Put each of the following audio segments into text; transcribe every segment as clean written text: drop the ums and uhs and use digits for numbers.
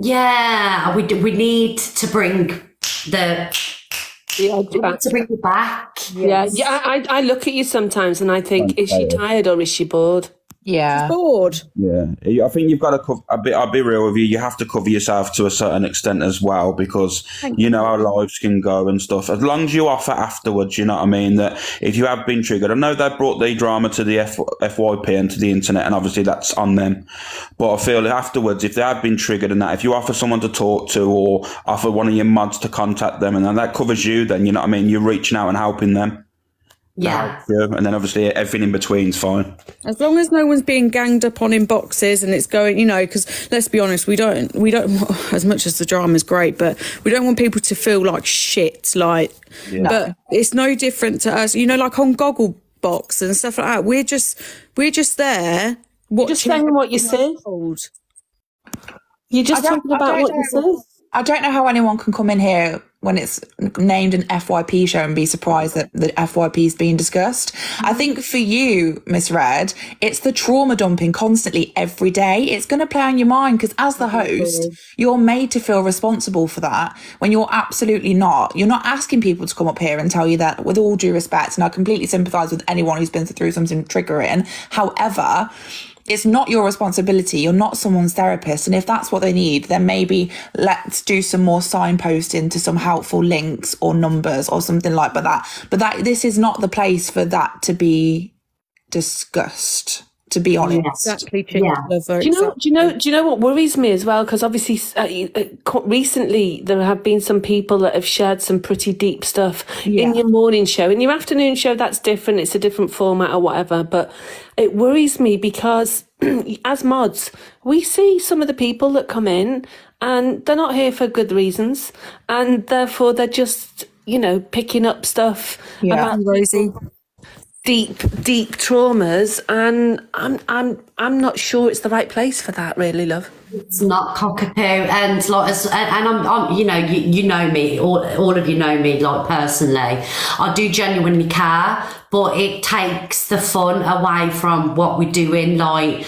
Yeah, we need to bring the to bring it back. Yes. Yeah. I look at you sometimes and I think, is she tired or is she bored? Yeah. She's bored. Yeah, I think you've got to cover. I'll be real with you. You have to cover yourself to a certain extent as well, because you know how lives can go and stuff. As long as you offer afterwards, you know what I mean. That if you have been triggered, I know they brought the drama to the FYP and to the internet, and obviously that's on them. But I feel afterwards, if they have been triggered and that, if you offer someone to talk to or offer one of your mods to contact them, and then that covers you, then you know what I mean. You're reaching out and helping them. Yeah. And then obviously everything in between's fine. As long as no one's being ganged up on in boxes and it's going, you know, because let's be honest, we don't, as much as the drama's great, but we don't want people to feel like shit, like, but it's no different to us, you know, like on Gogglebox and stuff like that. We're just there watching. Just saying what you see. You're just talking about what you see. I don't know how anyone can come in here when it's named an FYP show and be surprised that the FYP is being discussed. I think for you, Miss Red, it's the trauma dumping constantly every day. It's going to play on your mind because as the host, you're made to feel responsible for that when you're absolutely not. You're not asking people to come up here and tell you that, with all due respect, and I completely sympathise with anyone who's been through something triggering. However, it's not your responsibility. You're not someone's therapist. And if that's what they need, then maybe let's do some more signposting to some helpful links or numbers or something like that. But this is not the place for that to be discussed, to be honest. Exactly. Do you know what worries me as well? Because obviously recently there have been some people that have shared some pretty deep stuff in your morning show. In your afternoon show, that's different. It's a different format or whatever. But it worries me because as mods, we see some of the people that come in and they're not here for good reasons. And therefore they're just, you know, picking up stuff about Rosie. deep traumas, and I'm not sure it's the right place for that, really, love. It's not cockapoo, and like, and I'm you know, you know me, all of you know me, like personally, I do genuinely care, but it takes the fun away from what we're doing, like,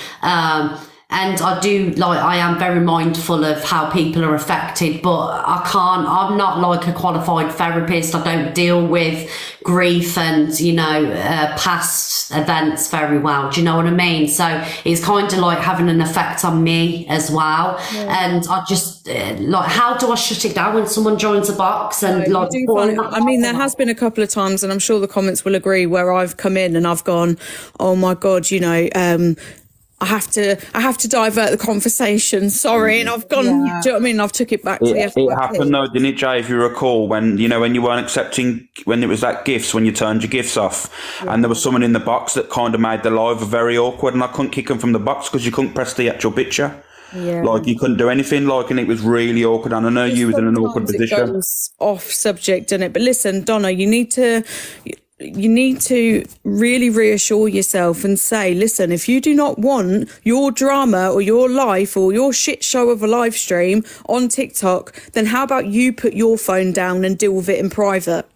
and I am very mindful of how people are affected, but I'm not like a qualified therapist. I don't deal with grief and, you know, past events very well. Do you know what I mean? So it's kind of like having an effect on me as well. Yeah. And I just, like, how do I shut it down when someone joins a box? And I mean, there has been a couple of times, and I'm sure the comments will agree, where I've come in and I've gone, oh my God, you know, I have to divert the conversation. Sorry, and I've gone. Do you know what I mean? I've took it back to the FYP. It happened though, didn't it, Jay? If you recall, when you weren't accepting, when it was that gifts, when you turned your gifts off, and there was someone in the box that kind of made the live very awkward, and I couldn't kick them from the box because you couldn't press the actual picture. Yeah. Like you couldn't do anything, like, and it was really awkward. And I know you was in an awkward position. It goes off subject, doesn't it? But listen, Donna, you need to really reassure yourself and say, listen, if you do not want your drama or your life or your shit show of a live stream on TikTok, then how about you put your phone down and deal with it in private?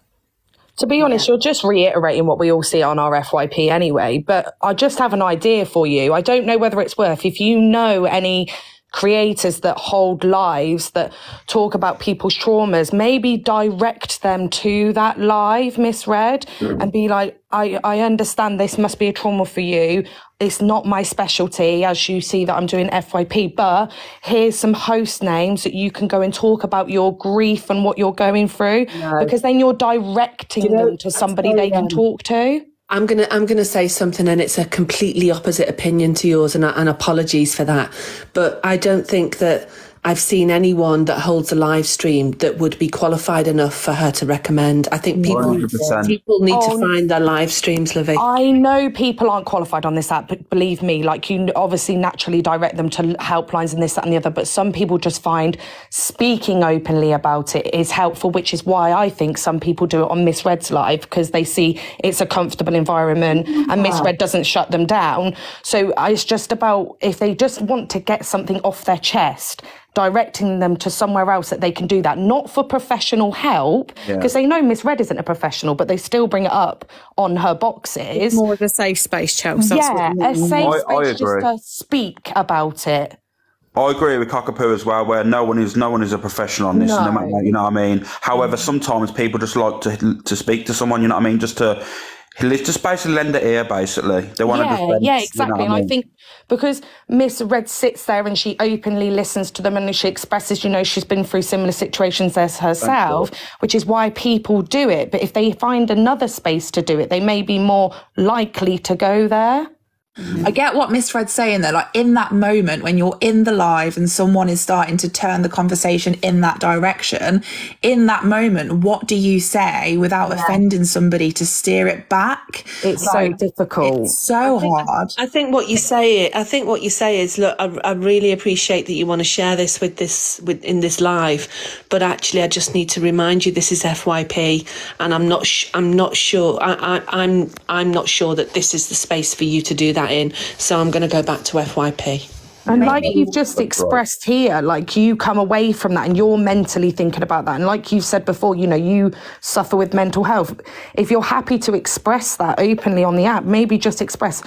To be honest, you're just reiterating what we all see on our FYP anyway, but I just have an idea for you. I don't know whether it's worth, if you know any creators that hold lives that talk about people's traumas, maybe direct them to that live, Miss Red, and be like, I understand this must be a trauma for you. It's not my specialty, as you see that I'm doing FYP, but here's some host names that you can go and talk about your grief and what you're going through, because then you're directing them to somebody they can talk to. I'm gonna say something, and it's a completely opposite opinion to yours, and apologies for that. But I don't think that I've seen anyone that holds a live stream that would be qualified enough for her to recommend. I think people need to find their live streams, Livy. I know people aren't qualified on this app, but believe me, like, you obviously naturally direct them to helplines and this, that and the other, but some people just find speaking openly about it is helpful, which is why I think some people do it on Miss Red's live, because they see it's a comfortable environment and Miss Red doesn't shut them down. So it's just about, if they just want to get something off their chest, directing them to somewhere else that they can do that, not for professional help, because they know Miss Red isn't a professional, but they still bring it up on her boxes. It's more of a safe space, Chelsea. Yeah, a safe space just to speak about it. I agree with Cockapoo as well, where no one is a professional on this, no matter, you know what I mean? However, sometimes people just like to speak to someone, you know what I mean? Just basically lend an ear, basically. They want to defend. Yeah, exactly. You know and I think because Miss Red sits there and she openly listens to them and she expresses, you know, she's been through similar situations as herself, which is why people do it. But if they find another space to do it, they may be more likely to go there. I get what Miss Red's saying though, like in that moment when you're in the live and someone is starting to turn the conversation in that direction, in that moment, what do you say without offending somebody to steer it back? It's so difficult. It's so hard. I think what you say is, look, I really appreciate that you want to share this in this live, but actually I just need to remind you this is FYP, and I'm not sure that this is the space for you to do that in, so I'm going to go back to FYP. And like you've just expressed here, like you come away from that and you're mentally thinking about that. And like you've said before, you know, you suffer with mental health. If you're happy to express that openly on the app, maybe just express,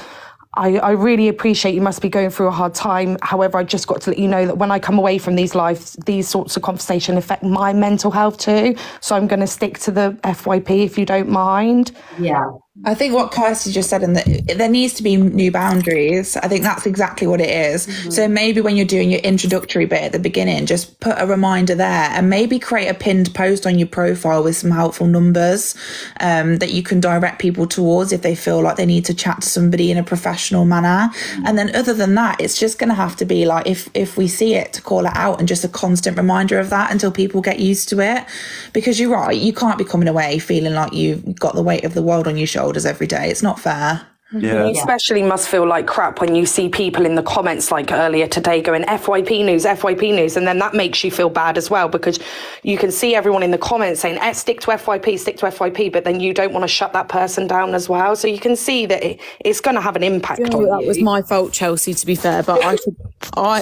I really appreciate you must be going through a hard time. However, I just got to let you know that when I come away from these lives, these sorts of conversations affect my mental health too. So I'm going to stick to the FYP if you don't mind. Yeah. I think what Kirsty just said, and that there needs to be new boundaries. I think that's exactly what it is. So maybe when you're doing your introductory bit at the beginning, just put a reminder there and maybe create a pinned post on your profile with some helpful numbers that you can direct people towards if they feel like they need to chat to somebody in a professional manner. And then other than that, it's just going to have to be like, if we see it, to call it out and just a constant reminder of that until people get used to it. Because you're right, you can't be coming away feeling like you've got the weight of the world on your shoulders every day. It's not fair. You especially must feel like crap when you see people in the comments like earlier today going FYP news, and then that makes you feel bad as well, because you can see everyone in the comments saying stick to FYP, but then you don't want to shut that person down as well. So you can see that it's going to have an impact on you. That was my fault, Chelsea, to be fair, but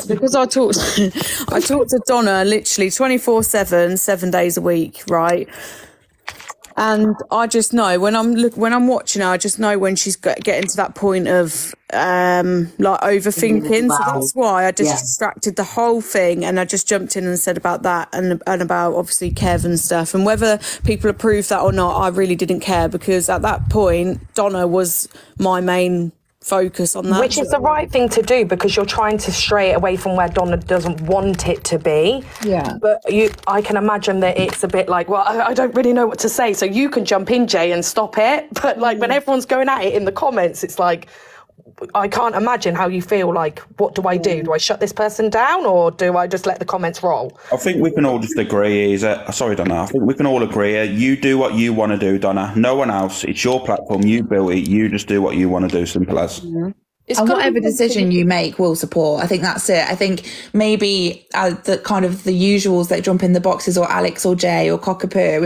because I talked to Donna literally 24/7, 7 days a week, right? And I just know when I'm watching her, I just know when she's getting to that point of like overthinking. So that's why I just distracted the whole thing, and I just jumped in and said about that and about obviously Kev and stuff. And whether people approve that or not, I really didn't care, because at that point Donna was my main focus on that. Which is the right thing to do, because you're trying to stray away from where Donna doesn't want it to be. Yeah. But I can imagine that it's a bit like, well, I don't really know what to say. So you can jump in, Jay, and stop it. But like when everyone's going at it in the comments, it's like, I can't imagine how you feel. Like, what do I do? Do I shut this person down, or do I just let the comments roll? I think we can all just agree sorry, Donna. I think we can all agree you do what you want to do, Donna. No one else. It's your platform. You built it. You just do what you want to do. Simple as. Mm-hmm. And whatever decision you make, we'll support. I think that's it. I think maybe the kind of the usuals that jump in the boxes, or Alex or Jay or Cockapoo,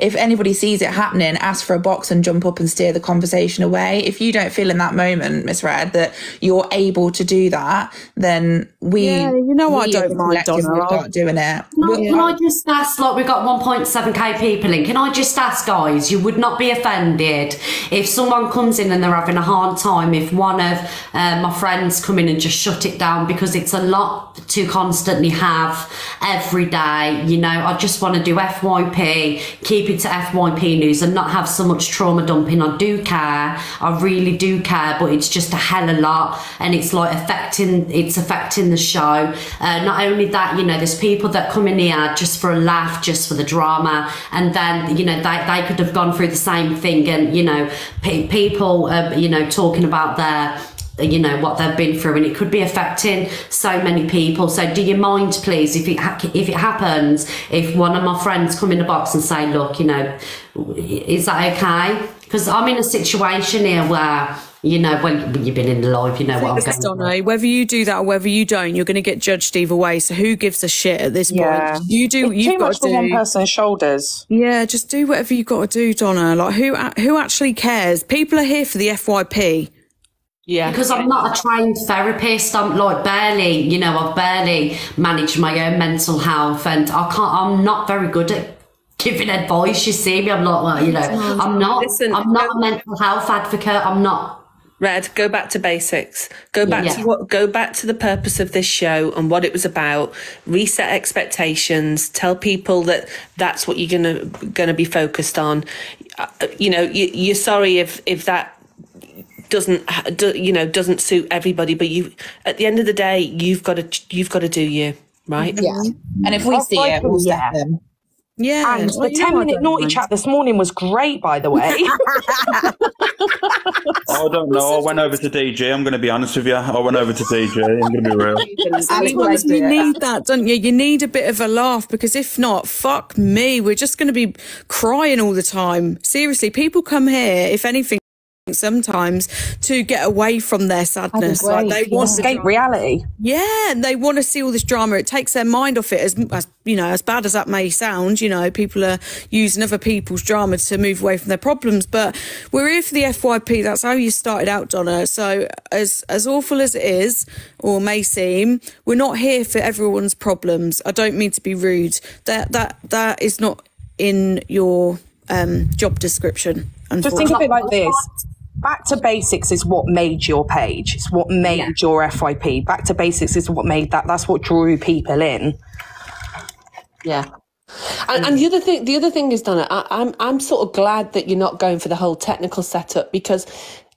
if anybody sees it happening, ask for a box and jump up and steer the conversation away. If you don't feel in that moment, Miss Red, that you're able to do that, then I don't mind, Donna. Start doing it. Can I just ask, like, we've got 1.7k people in, can I just ask, guys, you would not be offended if someone comes in and they're having a hard time, if one of my friends come in and just shut it down, because it's a lot to constantly have every day. You know, I just want to do FYP, keep it to FYP news and not have so much trauma dumping. I do care, I really do care, but it's just a hell of a lot, and it's like affecting the show. Not only that, you know, there's people that come in here just for a laugh, just for the drama, and then, you know, they could have gone through the same thing, and, you know, people you know, talking about their, you know, what they've been through, and it could be affecting so many people. So do you mind, please, if it happens, if one of my friends come in the box and say, look, you know, is that okay? Because I'm in a situation here where, you know, when you've been in the live, you know what I'm going through. Whether you do that or whether you don't, you're going to get judged either way. So who gives a shit at this point? You've got to do one person's shoulders. Yeah, just do whatever you got to do, Donna. Like who actually cares? People are here for the FYP. Yeah, because I'm not a trained therapist. I'm like I've barely managed my own mental health, and I'm not very good at giving advice. You see me, I'm not, well, you know, I'm not a mental health advocate. I'm not. Red, go back to basics. Go back to the purpose of this show and what it was about. Reset expectations. Tell people that that's what you're gonna be focused on. You know, you're sorry if that doesn't suit everybody, but you, at the end of the day, you've got to do you, right? Yeah. And if we see it, we'll step them. Yeah, and the 10-minute naughty chat this morning was great, by the way. I don't know. I went over to DJ. I'm going to be honest with you. I went over to DJ. I'm going to be real. Sometimes you need that, don't you? You need a bit of a laugh, because if not, fuck me, we're just going to be crying all the time. Seriously, people come here, if anything, sometimes to get away from their sadness. Like they want to escape reality. Yeah, and they want to see all this drama. It takes their mind off it. As you know, as bad as that may sound, you know, people are using other people's drama to move away from their problems. But we're here for the FYP. That's how you started out, Donna. So as awful as it is, or may seem, we're not here for everyone's problems. I don't mean to be rude. That is not in your job description. Just think of it like this. Back to basics is what made your page. It's what made your FYP. Back to basics is what made that. That's what drew people in. Yeah. And the other thing is, Donna, I'm sort of glad that you're not going for the whole technical setup, because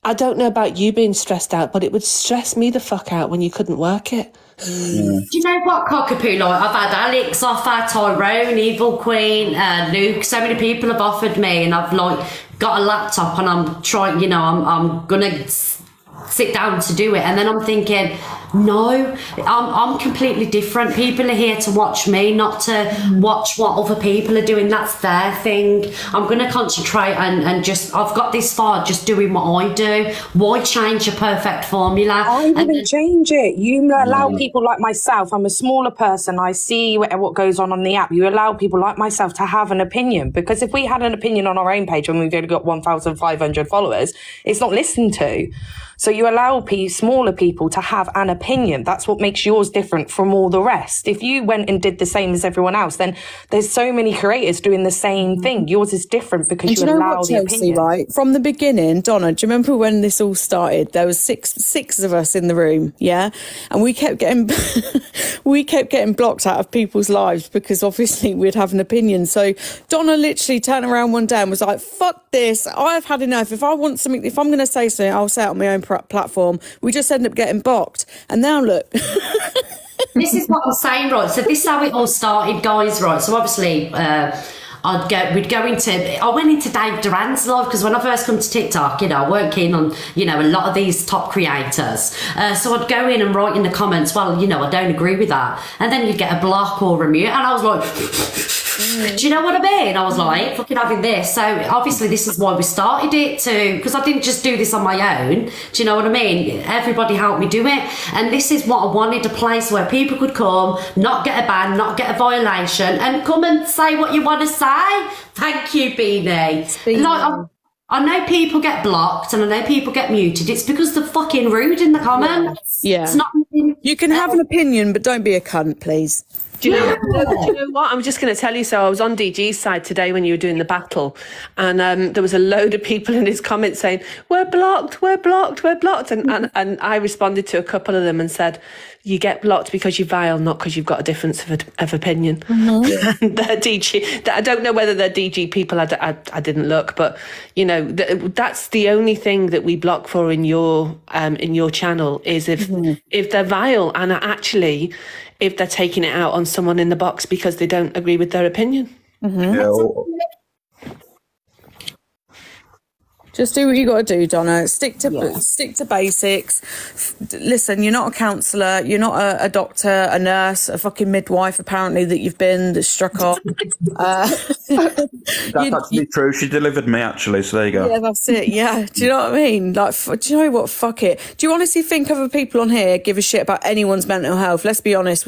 I don't know about you being stressed out, but it would stress me the fuck out when you couldn't work it. Do you know what, Cockapoo? Like, I've had Alex offer, Tyrone, Evil Queen, Luke. So many people have offered me, and I've like got a laptop, and I'm trying. You know, I'm gonna sit down to do it, and then I'm thinking, no, I'm completely different. People are here to watch me, not to watch what other people are doing. That's their thing. I'm going to concentrate and just, I've got this far just doing what I do. Why change a perfect formula? I wouldn't change it. You allow people like myself. I'm a smaller person. I see what goes on the app. You allow people like myself to have an opinion, because if we had an opinion on our own page when we've only got 1,500 followers, it's not listened to. So you allow smaller people to have an opinion. That's what makes yours different from all the rest. If you went and did the same as everyone else, then there's so many creators doing the same thing. Yours is different because you allow the opinion. Right? From the beginning, Donna, do you remember when this all started? There was six of us in the room, yeah? And we kept getting blocked out of people's lives because obviously we'd have an opinion. So Donna literally turned around one day and was like, fuck this. I've had enough. If I want something, if I'm going to say something, I'll say it on my own platform. We just end up getting blocked, and now look. This is what I'm saying, right? So this is how it all started, guys, right? So obviously I went into Dave Duran's live, because when I first come to TikTok, you know, I weren't keen on, you know, a lot of these top creators. So I'd go in and write in the comments, well, you know, I don't agree with that. And then you'd get a block or a mute, and I was like, do you know what I mean? I was like, fucking having this. So obviously this is why we started it too, because I didn't just do this on my own. Do you know what I mean? Everybody helped me do it. And this is what I wanted, a place where people could come, not get a ban, not get a violation, and come and say what you want to say. Thank you, Beanie. Like, I know people get blocked and I know people get muted. It's because they're fucking rude in the comments. Yeah. It's not. You can have an opinion, but don't be a cunt, please. Do you know what? I'm just going to tell you. So I was on DG's side today when you were doing the battle, and there was a load of people in his comments saying, we're blocked, we're blocked, we're blocked. And I responded to a couple of them and said, you get blocked because you're vile, not because you've got a difference of opinion. Mm-hmm. They're DG. I don't know whether they're DG people. I didn't look, but you know, that's the only thing that we block for in your channel is if they're vile, and actually if they're taking it out on someone in the box because they don't agree with their opinion. Mm-hmm. Just do what you got to do, Donna. Stick to basics. Listen, you're not a counsellor. You're not a doctor, a nurse, a fucking midwife, apparently, that you've been, that struck off. That's actually true. She delivered me, actually, so there you go. Yeah, that's it. Yeah. Do you know what I mean? Like, do you know what? Fuck it. Do you honestly think other people on here give a shit about anyone's mental health? Let's be honest.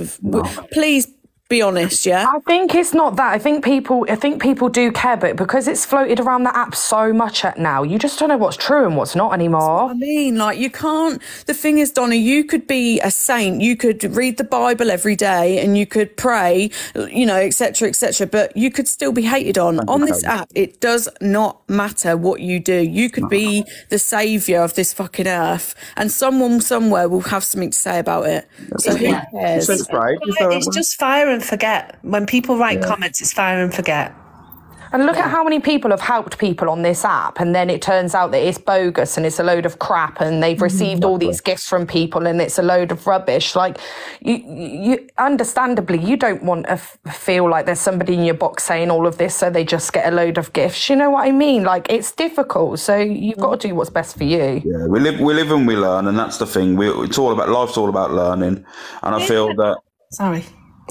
Please Be honest, yeah. I think it's not that. I think people do care, but because it's floated around the app so much now, you just don't know what's true and what's not anymore. That's what I mean, like, you can't. The thing is, Donna, you could be a saint, you could read the Bible every day, and you could pray, you know, etc., etc., but you could still be hated on this app. It does not matter what you do. You could be the saviour of this fucking earth, and someone somewhere will have something to say about it. So who cares? It's just fire and forget. When people write comments, it's fire and forget. And look at how many people have helped people on this app, and then it turns out that it's bogus and it's a load of crap, and they've received all these gifts from people and it's a load of rubbish. Like, you understandably, you don't want to feel like there's somebody in your box saying all of this so they just get a load of gifts. You know what I mean? Like, it's difficult, so you've got to do what's best for you. Yeah, we live and we learn, and that's the thing. Life's all about learning, and I feel that.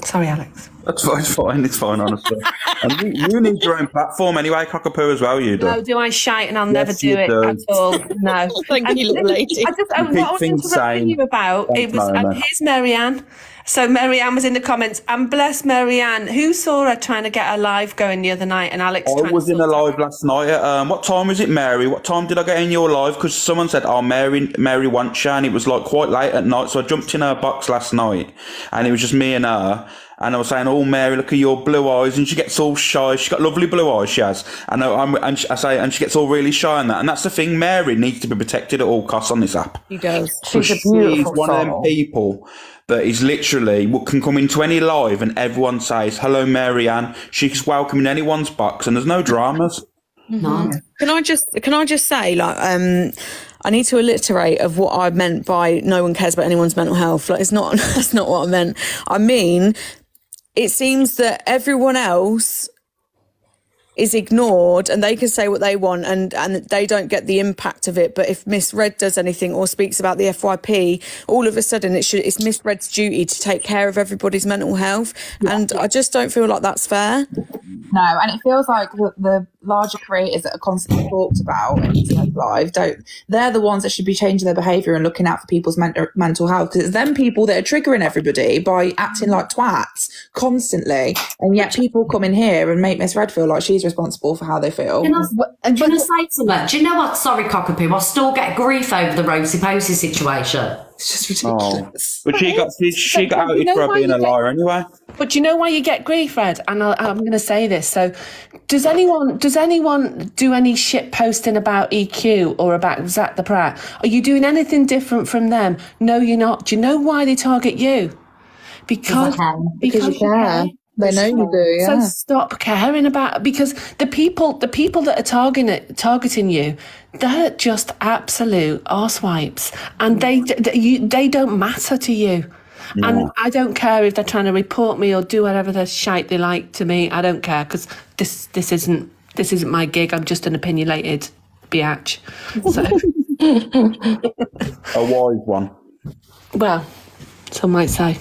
Sorry, Alex. That's fine. It's fine, honestly. And you need your own platform anyway, Cockapoo, as well. You do. No, do I shite? And I'll never do it at all. No. Thank you, little lady. What I was interrupting you about, it was here's Marianne. So Marianne was in the comments, and bless Marianne, who saw her trying to get her live going the other night, and Alex. I was in a live last night. What time was it, Mary? What time did I get in your live? Because someone said, "Oh, Mary wants you," and it was like quite late at night. So I jumped in her box last night, and it was just me and her. And I was saying, "Oh, Mary, look at your blue eyes," and she gets all shy. She's got lovely blue eyes, she has. And she gets all really shy on that. And that's the thing. Mary needs to be protected at all costs on this app. She does. She's one of them people that is literally can come into any live and everyone says, "Hello, Marianne." She's welcome in anyone's box, and there's no dramas. No. Can I just say, like, I need to alliterate of what I meant by no one cares about anyone's mental health. Like, that's not what I meant. I mean, it seems that everyone else is ignored, and they can say what they want, and they don't get the impact of it. But if Miss Red does anything or speaks about the FYP, all of a sudden it's Miss Red's duty to take care of everybody's mental health. And I just don't feel like that's fair. No, and it feels like the larger creators that are constantly talked about in Internet Live, they're the ones that should be changing their behaviour and looking out for people's mental health, because it's them people that are triggering everybody by acting like twats constantly, and yet people come in here and make Miss Red feel like she's responsible for how they feel. Can I say something? Do you know what? Sorry, Cockapoo, I still get grief over the Rosie Posey situation. It's just ridiculous. But she got outed for being a liar anyway. But you know why you get grief, Red? And I'm going to say this. So, does anyone do any shit posting about EQ or about Zach the Pratt? Are you doing anything different from them? No, you're not. Do you know why they target you? Because you care. They know you do, yeah. So stop caring about, because the people that are targeting you, they're just absolute arsewipes, and they don't matter to you. No. And I don't care if they're trying to report me or do whatever the shite they like to me. I don't care, because this isn't my gig. I'm just an opinionated biatch. So. A wise one. Well, some might say.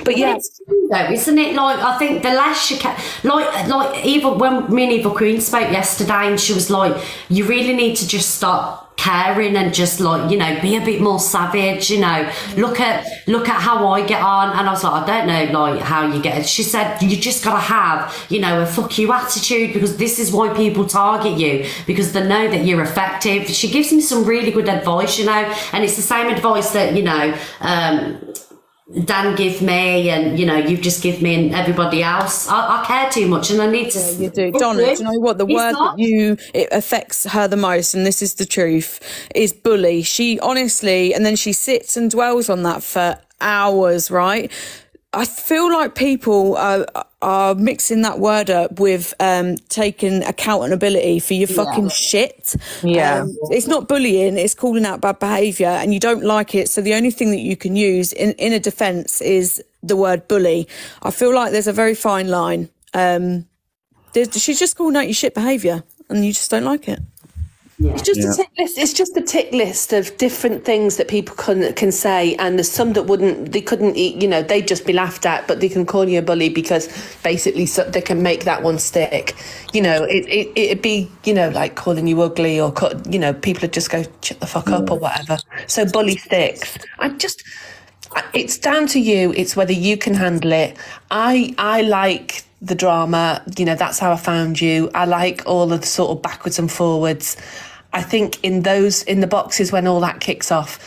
But yeah, it's true though, isn't it? Like, I think the less you can, like even when me and Eva Queen spoke yesterday, and she was like, "You really need to just stop caring and just, like, you know, be a bit more savage. You know, look at how I get on." And I was like, "I don't know, like, how you get it." She said, "You just gotta have, you know, a fuck you attitude, because this is why people target you, because they know that you're effective." She gives me some really good advice, you know, and it's the same advice that, you know, Dan give me, and, you know, you just give me and everybody else. I care too much, and I need to. Yeah, you do, Donna. Do you know what the word that it affects her the most, and this is the truth, is bully. She honestly, and then she sits and dwells on that for hours, right? I feel like people are mixing that word up with taking accountability for your fucking shit. Yeah. It's not bullying, it's calling out bad behaviour, and you don't like it. So the only thing that you can use in a defence is the word bully. I feel like there's a very fine line. She's just calling out your shit behaviour, and you just don't like it. Yeah. It's just a tick list. It's just a tick list of different things that people can say, and there's some that they couldn't eat. You know, they'd just be laughed at, but they can call you a bully because basically they can make that one stick. You know, it'd be, you know, like calling you ugly, or, you know, people would just go shut the fuck up or whatever. So bully sticks. it's down to you. It's whether you can handle it. I like the drama. You know, that's how I found you. I like all of the sort of backwards and forwards. I think in the boxes when all that kicks off,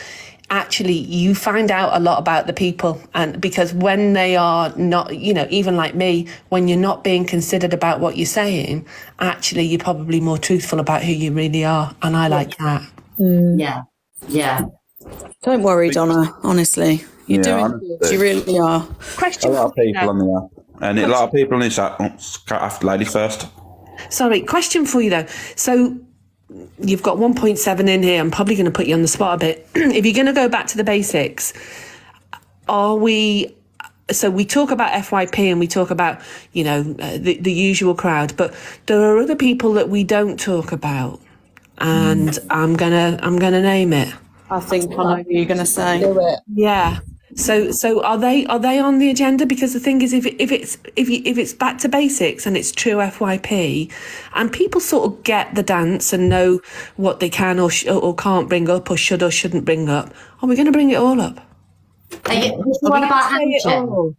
actually you find out a lot about the people, and because when they are not, you know, even like me, when you're not being considered about what you're saying, actually you're probably more truthful about who you really are, and I like that. Yeah. Don't worry, Donna, honestly, you're doing good. You really are. Question. A lot of people on the app, and a lot of people on this app. Lady first. Sorry, question for you though. So you've got 1.7 in here. I'm probably going to put you on the spot a bit. If you're going to go back to the basics, so we talk about FYP and we talk about, you know, the usual crowd, but there are other people that we don't talk about, and I'm gonna name it. I think I know who you're going to say. Yeah. So are they on the agenda? Because the thing is, if it's back to basics and it's true FYP, and people sort of get the dance and know what they can or can't bring up, or should or shouldn't bring up, are we going to bring it all up? What about Angie?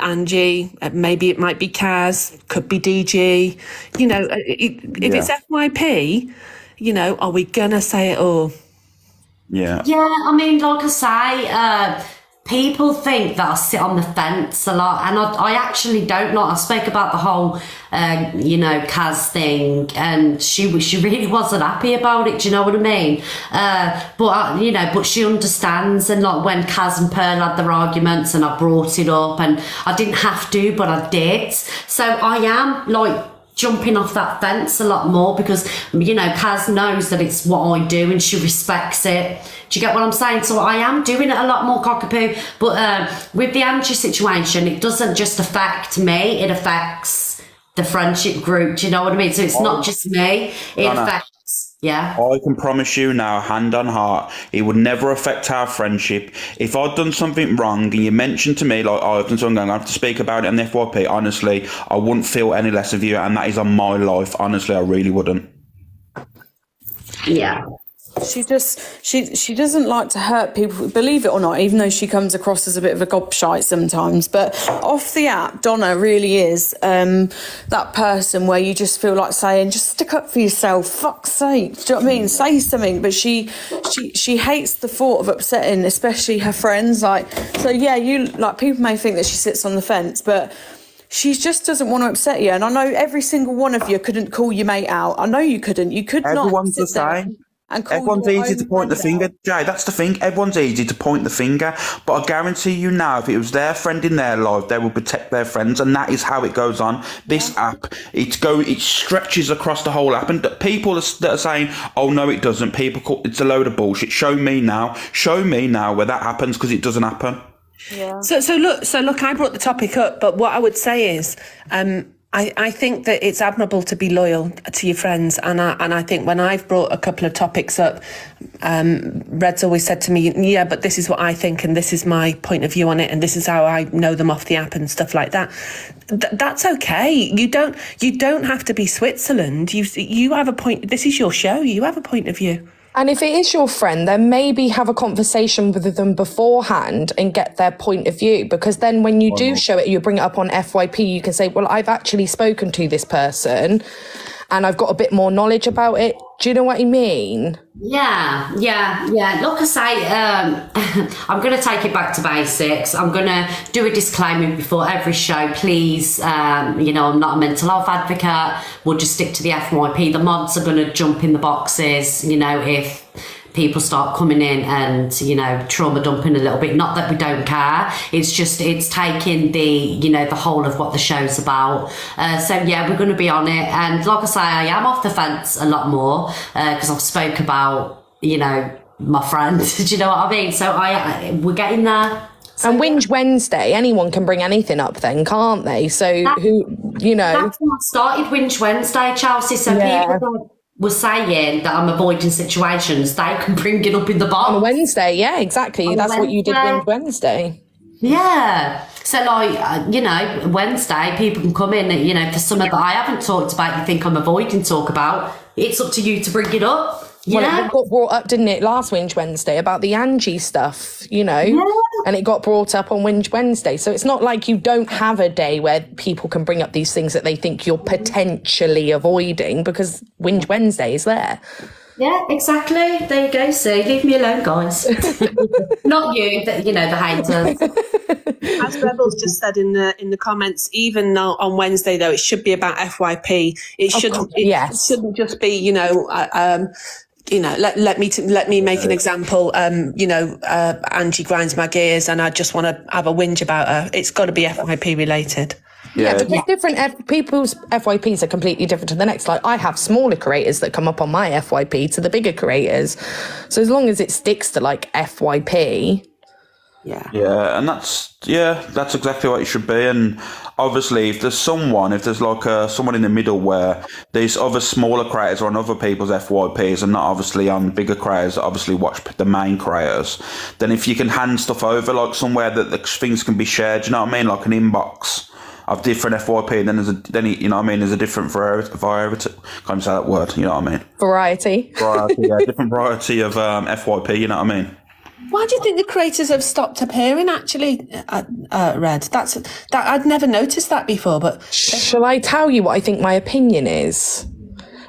Angie, maybe it might be Kaz, could be DG. You know, if it's FYP, you know, are we going to say it all? Yeah. Yeah, I mean, like I say, people think that I sit on the fence a lot, and I actually don't. Like, I spoke about the whole, you know, Kaz thing, and she really wasn't happy about it. Do you know what I mean? You know, but she understands. And like when Kaz and Pearl had their arguments, and I brought it up, and I didn't have to, but I did. So I am like jumping off that fence a lot more, because, you know, Kaz knows that it's what I do and she respects it. Do you get what I'm saying? So I am doing it a lot more cockapoo. But with the Angie situation, it doesn't just affect me, it affects the friendship group. Do you know what I mean? So it's not just me, it affects. Yeah. I can promise you now, hand on heart, it would never affect our friendship. If I'd done something wrong and you mentioned to me, like, I've done something wrong, I have to speak about it on the FYP, honestly, I wouldn't feel any less of you, and that is on my life. Honestly, I really wouldn't. Yeah. She doesn't like to hurt people, believe it or not, even though she comes across as a bit of a gobshite sometimes. But off the app, Donna really is that person where you just feel like saying, just stick up for yourself, fuck's sake. Do you know what I mean? Say something. But she hates the thought of upsetting, especially her friends. Like, so yeah, people may think that she sits on the fence, but she just doesn't want to upset you. And I know every single one of you couldn't call your mate out. I know you couldn't. You could not. Everyone's the same. Everyone's easy to point the finger, Jay. That's the thing. Everyone's easy to point the finger. But I guarantee you now, if it was their friend in their life, they will protect their friends, and that is how it goes on. This app, it stretches across the whole app, and people that are saying, "Oh no, it doesn't." It's a load of bullshit. Show me now where that happens, because it doesn't happen. Yeah. So look. I brought the topic up, but what I would say is, I think that it's admirable to be loyal to your friends, and I think when I've brought a couple of topics up, Red's always said to me, yeah, but this is what I think, and this is my point of view on it, and this is how I know them off the app and stuff like that. That's okay. You don't have to be Switzerland. You have a point. This is your show. You have a point of view. And if it is your friend, then maybe have a conversation with them beforehand and get their point of view. Because then when you do show it, you bring it up on FYP, you can say, well, I've actually spoken to this person and I've got a bit more knowledge about it. Do you know what I mean? Yeah. Like I say, I'm going to take it back to basics. I'm going to do a disclaimer before every show, please. You know, I'm not a mental health advocate. We'll just stick to the FYP. The mods are going to jump in the boxes, you know, if people start coming in and, you know, trauma dumping a little bit. Not that we don't care. It's just, it's taking the, you know, the whole of what the show's about. So yeah, we're going to be on it. And like I say, I am off the fence a lot more because I've spoke about, you know, my friend. Do you know what I mean? So we're getting there. So, and Whinge Wednesday, anyone can bring anything up then, can't they? So who, you know. That's what started Whinge Wednesday, Chelsea. So people were saying that I'm avoiding situations, they can bring it up in the box. On a Wednesday, yeah, exactly. That's what you did Whinge Wednesday. Yeah. So, like, you know, Wednesday, people can come in, you know, for something that I haven't talked about, you think I'm avoiding talk about, it's up to you to bring it up. Well, it got brought up, didn't it, last Whinge Wednesday about the Angie stuff, you know, and it got brought up on Whinge Wednesday. So it's not like you don't have a day where people can bring up these things that they think you're potentially avoiding, because Whinge Wednesday is there. Yeah, exactly. There you go. See, leave me alone, guys. Not you, the haters. As Rebels just said in the comments, even though on Wednesday though, it should be about FYP. It shouldn't. It shouldn't just be let me make an example. Angie grinds my gears, and I just want to have a whinge about her. It's got to be FYP related. Yeah, because different people's FYPs are completely different to the next. Like, I have smaller creators that come up on my FYP to the bigger creators. So as long as it sticks to like FYP. Yeah, and that's exactly what it should be. And obviously, if there's someone in the middle where these other smaller creators are on other people's FYPs and not obviously on bigger creators that obviously watch the main creators, then if you can hand stuff over like somewhere that the things can be shared, you know what I mean, like an inbox of different FYP, and then there's a different variety. Can't say that word, you know what I mean? Variety, different variety of FYP, you know what I mean? Why do you think the creators have stopped appearing? Actually, Red, that I'd never noticed that before. But shall I tell you what I think my opinion is?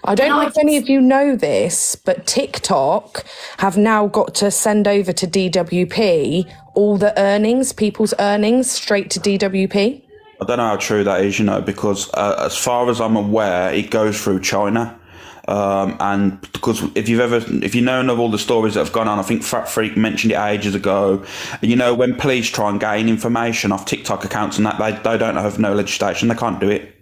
I don't know if any of you know this, but TikTok have now got to send over to DWP all the people's earnings straight to DWP. I don't know how true that is, because as far as I'm aware, it goes through China. And because if you know of all the stories that have gone on, I think Fat Freak mentioned it ages ago. When police try and gain information off TikTok accounts and that, they don't have no legislation, they can't do it.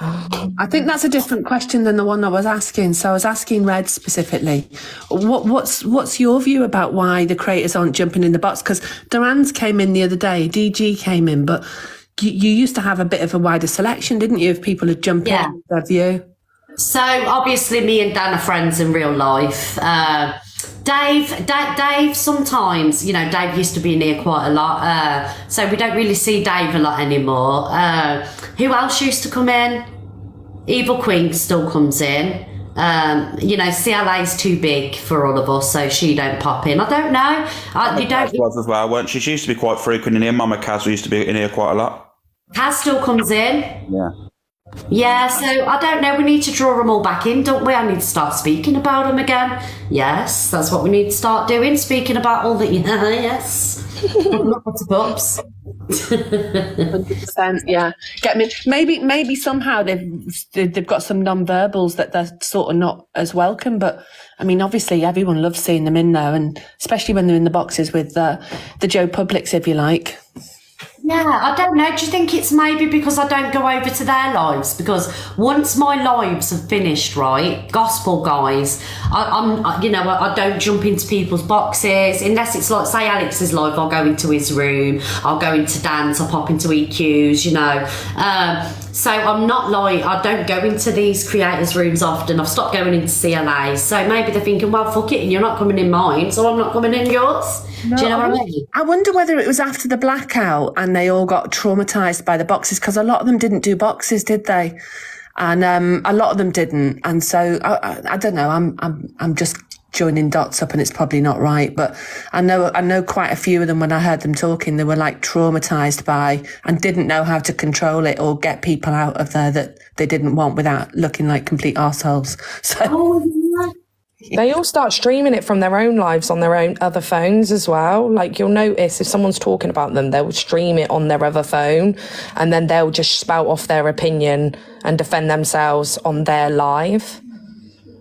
I think that's a different question than the one I was asking. So I was asking Red specifically, what's your view about why the creators aren't jumping in the box? Because Duran's came in the other day, DG came in, but you used to have a bit of a wider selection, didn't you, if people had jumped in their view? So obviously me and Dan are friends in real life. Dave sometimes, Dave used to be in here quite a lot. So we don't really see Dave a lot anymore. Who else used to come in? Evil Queen still comes in. CLA's too big for all of us, so she don't pop in. I don't know. You don't. Was as well, weren't she? She used to be quite frequent in here. Mama Kaz used to be in here quite a lot. Kaz still comes in. Yeah. Yeah, so I don't know. We need to draw them all back in, don't we? I need to start speaking about them again. Yes, that's what we need to start doing. Speaking about all the yes. Buttercups. 100%, yeah. Get me. Maybe somehow they've got some non-verbals that they're sort of not as welcome. But I mean, obviously, everyone loves seeing them in there, and especially when they're in the boxes with the Joe Publics, if you like. Yeah, I don't know. Do you think it's maybe because I don't go over to their lives? Because once my lives have finished, right, gospel guys, I don't jump into people's boxes unless it's like, say, Alex's live. I'll go into his room. I'll go into Dan's. I'll pop into EQ's. So I'm not like, I don't go into these creators' rooms often. I've stopped going into CLA. So maybe they're thinking, well, fuck it, and you're not coming in mine, so I'm not coming in yours. No, do you know what I mean? I wonder whether it was after the blackout and they all got traumatised by the boxes, because a lot of them didn't do boxes, did they? And a lot of them didn't. And so I don't know. I'm just joining dots up, and it's probably not right, but I know quite a few of them. When I heard them talking, they were like traumatized by and didn't know how to control it or get people out of there that they didn't want without looking like complete arseholes. So they all start streaming it from their own lives on their own other phones as well. Like, you'll notice if someone's talking about them, they'll stream it on their other phone, and then they'll just spout off their opinion and defend themselves on their live.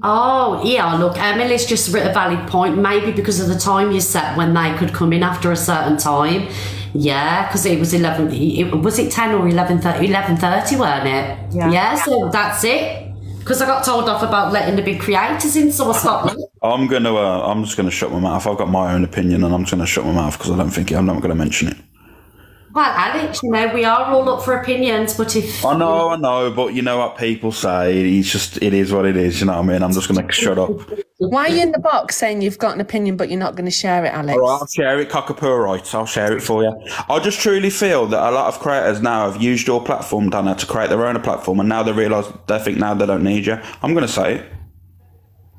Oh, yeah, look, Emily's just a valid point. Maybe because of the time you set when they could come in after a certain time. Yeah, because it was 11, was it 10 or 11:30? 11:30, weren't it? Yeah, so that's it. Because I got told off about letting the big creators in, so I stopped. I'm just gonna shut my mouth. I've got my own opinion, and I'm just gonna shut my mouth because I'm not gonna mention it. Well, Alex, we are all up for opinions, but if... I know, but you know what people say, it is what it is, you know what I mean? I'm just going to shut up. Why are you in the box saying you've got an opinion, but you're not going to share it, Alex? All right, I'll share it, cockapoo, right, I'll share it for you. I just truly feel that a lot of creators now have used your platform, Dana, to create their own platform, and now they think now they don't need you. I'm going to say it.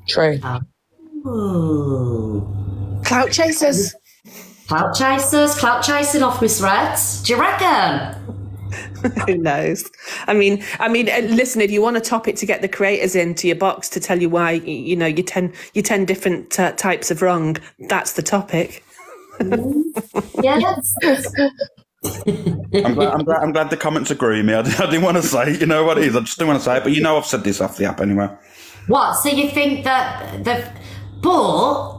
True. Ooh. Clout chasers. Clout chasing off Miss Reds. Do you reckon? Who knows? I mean, listen, if you want a topic to get the creators into your box to tell you why, you know, you 10 different types of wrong, that's the topic. Yes. I'm glad the comments agree with me. I didn't want to say it, you know what it is. I just didn't want to say it, but you know I've said this off the app anyway. What? So you think that but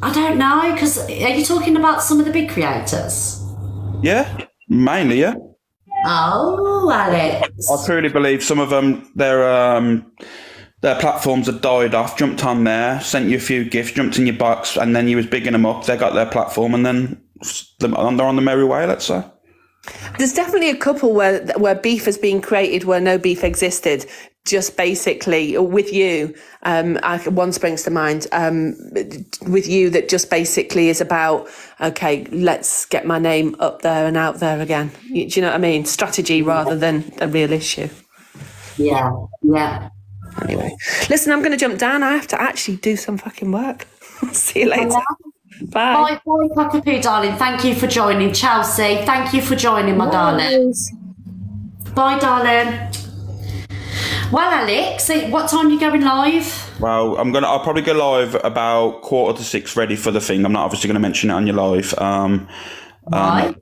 I don't know, because are you talking about some of the big creators? Yeah, mainly, yeah. Oh, Alex. I truly believe some of them, their platforms had died off, jumped on there, sent you a few gifts, jumped in your box, and then you was bigging them up. They got their platform, and then they're on the merry way, let's say. There's definitely a couple where beef has been created where no beef existed. Just basically with you, one springs to mind, with you that just basically is about, okay, let's get my name up there and out there again. Do you know what I mean? Strategy rather than a real issue. Yeah. Anyway, listen, I'm going to jump down. I have to actually do some fucking work. See you later. Bye. Bye, Cockapoo, darling. Thank you for joining. Chelsea, thank you for joining, my darling. Bye, darling. Well, Alex, what time are you going live? Well, I'll probably go live about 5:45, ready for the thing. I'm not obviously going to mention it on your live. Why?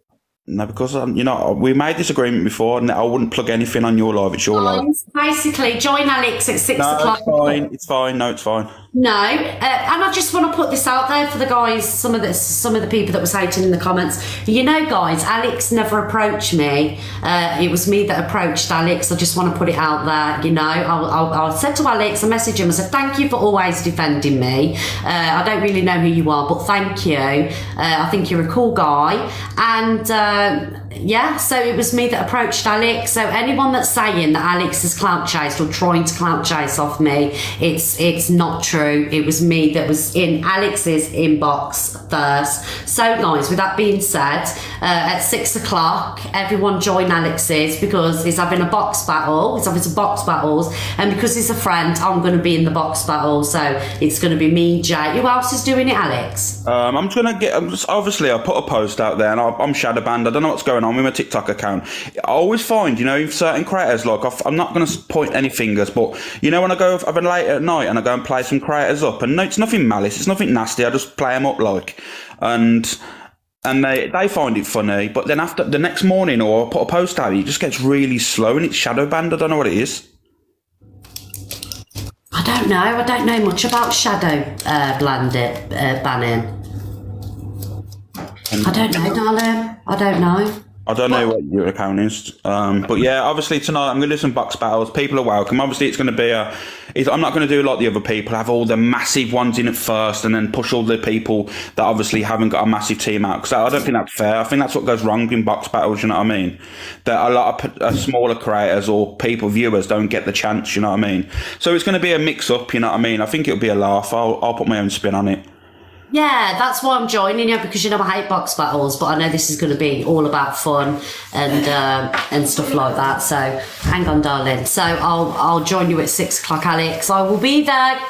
No, because we made this agreement before, and I wouldn't plug anything on your live. It's your live. Basically, join Alex at 6 o'clock. It's fine. No, it's fine. No, and I just want to put this out there for the guys. Some of the people that was hating in the comments. You know, guys, Alex never approached me. It was me that approached Alex. I just want to put it out there. You know, I said to Alex, I messaged him. I said, "Thank you for always defending me. I don't really know who you are, but thank you. I think you're a cool guy." And yeah, so it was me that approached Alex. So anyone that's saying that Alex is clout chased or trying to clout chase off me, it's not true. It was me that was in Alex's inbox first. So guys, with that being said, at 6 o'clock, everyone join Alex's because he's having a box battle. He's having some box battles, and because he's a friend, I'm going to be in the box battle. So it's going to be me, Jay. Who else is doing it, Alex? I'm just going to obviously I put a post out there, and I'm shadow banned. I don't know what's going on with my TikTok account. I always find, certain creators, like, I'm not going to point any fingers, but, when I go over late at night and I go and play some creators up, and no, it's nothing malice, it's nothing nasty, I just play them up, like, and they find it funny, but then after the next morning, or I put a post out, it just gets really slow and it's shadow banned. I don't know what it is. I don't know much about shadow banning. I don't know, darling. I don't know. I don't know what your account is. But yeah, obviously tonight I'm going to do some box battles. People are welcome. Obviously it's going to be I'm not going to do like the other people, have all the massive ones in at first and then push all the people that obviously haven't got a massive team out. Because I don't think that's fair. I think that's what goes wrong in box battles, you know what I mean? That a lot of smaller creators or viewers don't get the chance, you know what I mean? So it's going to be a mix up, you know what I mean? I think it'll be a laugh. I'll put my own spin on it. Yeah, that's why I'm joining you, because I hate box battles, but I know this is going to be all about fun and stuff like that. So hang on, darling. So I'll join you at 6 o'clock, Alex. I will be there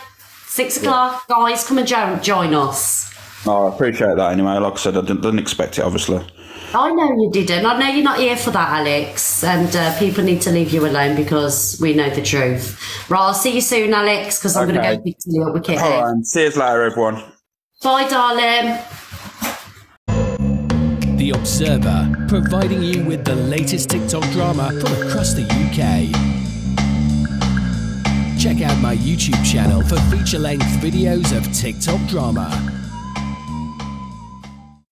6 o'clock. Guys, come and join us. Oh, I appreciate that anyway. Like I said, I didn't expect it, obviously. I know you didn't. I know you're not here for that, Alex. And people need to leave you alone because we know the truth. Right, I'll see you soon, Alex, because I'm going to go pick you up with Kitty. All right, see you later, everyone. Bye, darling. The Observer, providing you with the latest TikTok drama from across the UK. Check out my YouTube channel for feature-length videos of TikTok drama.